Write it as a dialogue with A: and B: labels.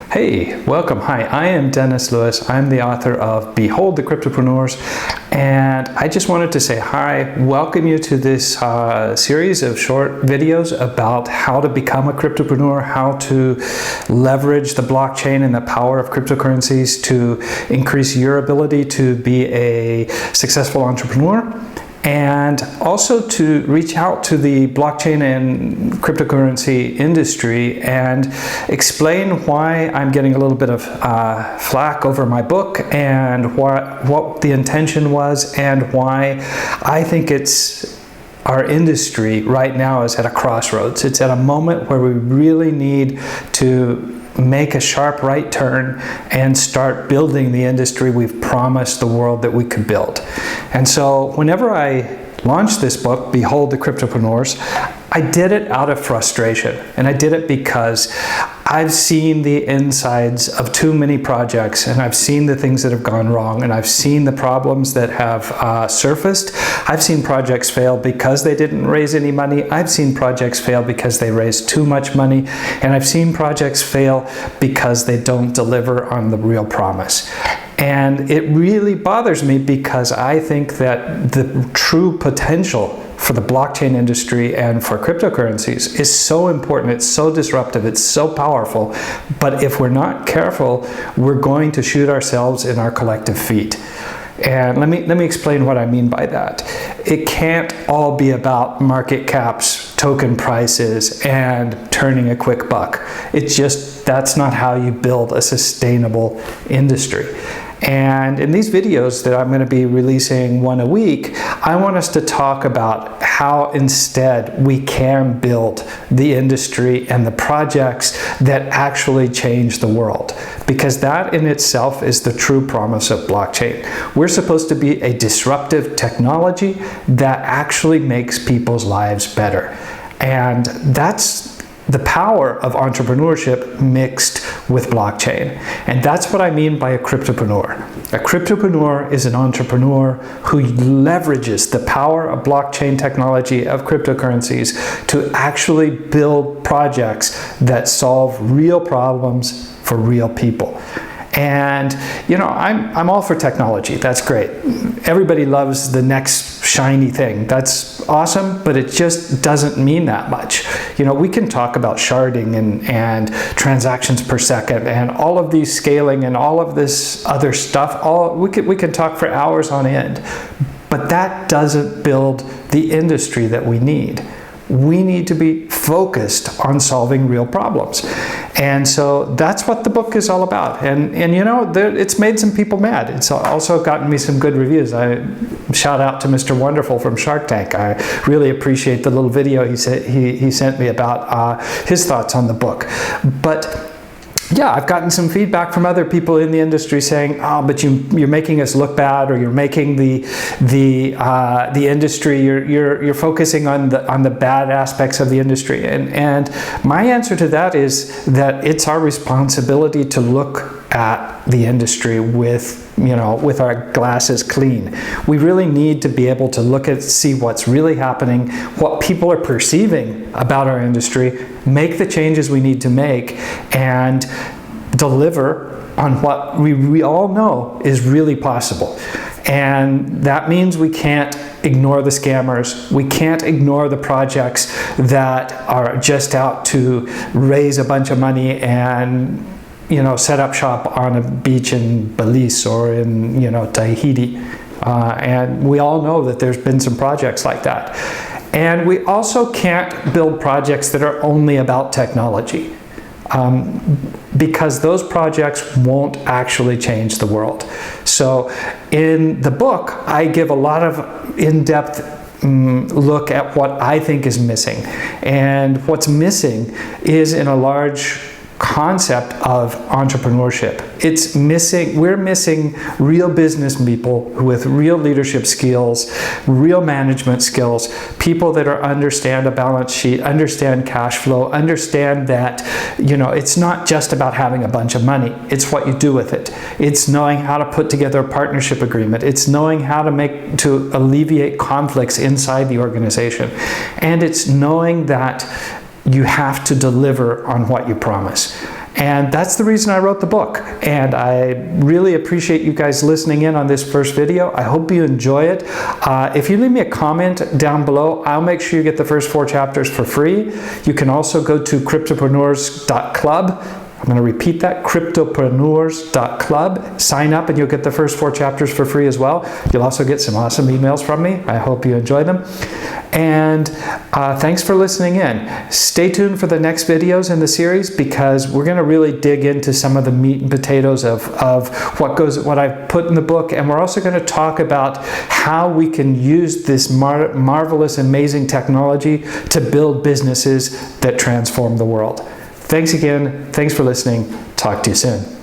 A: Hey, welcome. Hi, I am Dennis Lewis. I'm the author of Behold the Cryptopreneurs, and I just wanted to say hi, welcome you to this series of short videos about how to become a cryptopreneur, how to leverage the blockchain and the power of cryptocurrencies to increase your ability to be a successful entrepreneur, and also to reach out to the blockchain and cryptocurrency industry and explain why I'm getting a little bit of flack over my book and what the intention was and why I think our industry right now is at a crossroads. It's at a moment where we really need to make a sharp right turn and start building the industry we've promised the world that we could build. And so whenever I launched this book, Behold the Cryptopreneurs, I did it out of frustration. And I did it because I've seen the insides of too many projects, and I've seen the things that have gone wrong, and I've seen the problems that have surfaced. I've seen projects fail because they didn't raise any money. I've seen projects fail because they raised too much money. And I've seen projects fail because they don't deliver on the real promise. And it really bothers me because I think that the true potential for the blockchain industry and for cryptocurrencies is so important, it's so disruptive, it's so powerful, but if we're not careful, we're going to shoot ourselves in our collective feet. And let me explain what I mean by that. It can't all be about market caps, token prices, and turning a quick buck. That's not how you build a sustainable industry. And in these videos that I'm going to be releasing one a week, I want us to talk about how instead we can build the industry and the projects that actually change the world. Because that in itself is the true promise of blockchain. We're supposed to be a disruptive technology that actually makes people's lives better. And that's the power of entrepreneurship mixed with blockchain. And that's what I mean by a cryptopreneur. A cryptopreneur is an entrepreneur who leverages the power of blockchain technology, of cryptocurrencies, to actually build projects that solve real problems for real people. And I'm all for technology. That's great. Everybody loves the next shiny thing. That's awesome, but it just doesn't mean that much. We can talk about sharding and transactions per second and all of these scaling and all of this other stuff. We can talk for hours on end, but that doesn't build the industry that we need. We need to be focused on solving real problems. And so that's what the book is all about. And it's made some people mad. It's also gotten me some good reviews. I shout out to Mr. Wonderful from Shark Tank. I really appreciate the little video he sent me about his thoughts on the book. But yeah, I've gotten some feedback from other people in the industry saying, "Oh, but you're making us look bad, or you're making the industry. You're focusing on the bad aspects of the industry." And my answer to that is that it's our responsibility to look at the industry with our glasses clean. We really need to be able to see what's really happening, what people are perceiving about our industry, make the changes we need to make, and deliver on what we all know is really possible. And that means we can't ignore the scammers. We can't ignore the projects that are just out to raise a bunch of money and set up shop on a beach in Belize or in Tahiti. And we all know that there's been some projects like that. And we also can't build projects that are only about technology, because those projects won't actually change the world. So in the book, I give a lot of in-depth look at what I think is missing. And what's missing is in a large concept of entrepreneurship. We're missing real business people with real leadership skills, real management skills, people that understand a balance sheet, understand cash flow, understand that, it's not just about having a bunch of money, it's what you do with it. It's knowing how to put together a partnership agreement. It's knowing how to alleviate conflicts inside the organization. And it's knowing that you have to deliver on what you promise. And that's the reason I wrote the book. And I really appreciate you guys listening in on this first video. I hope you enjoy it. If you leave me a comment down below, I'll make sure you get the first 4 chapters for free. You can also go to cryptopreneurs.club. I'm going to repeat that, cryptopreneurs.club. Sign up and you'll get the first 4 chapters for free as well. You'll also get some awesome emails from me. I hope you enjoy them. And thanks for listening in. Stay tuned for the next videos in the series, because we're going to really dig into some of the meat and potatoes of what I've put in the book. And we're also going to talk about how we can use this marvelous, amazing technology to build businesses that transform the world. Thanks again. Thanks for listening. Talk to you soon.